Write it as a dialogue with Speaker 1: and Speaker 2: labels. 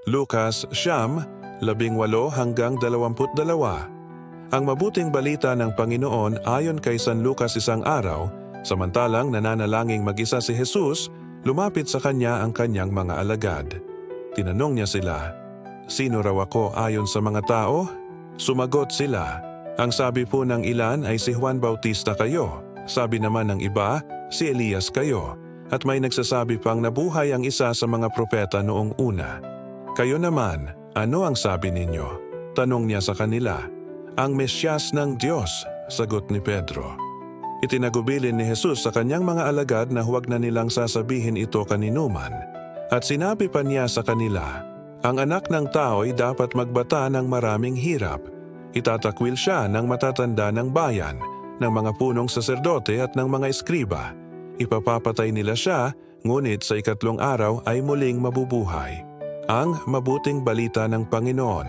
Speaker 1: Lucas 9:18-22. Ang mabuting balita ng Panginoon ayon kay San Lucas. Isang araw, samantalang nananalangin mag-isa si Jesus, lumapit sa kanya ang kanyang mga alagad. Tinanong niya sila, "Sino raw ako ayon sa mga tao?" Sumagot sila, "Ang sabi po ng ilan ay si Juan Bautista kayo. Sabi naman ng iba, si Elias kayo. At may nagsasabi pang nabuhay ang isa sa mga propeta noong una. Kayo naman, ano ang sabi ninyo?" Tanong niya sa kanila. "Ang Mesyas ng Diyos," sagot ni Pedro. Itinagubilin ni Jesus sa kanyang mga alagad na huwag na nilang sasabihin ito kaninuman. At sinabi pa niya sa kanila, "Ang anak ng tao ay dapat magbata ng maraming hirap. Itatakwil siya ng matatanda ng bayan, ng mga punong saserdote at ng mga eskriba. Ipapapatay nila siya, ngunit sa ikatlong araw ay muling mabubuhay." Ang mabuting balita ng Panginoon.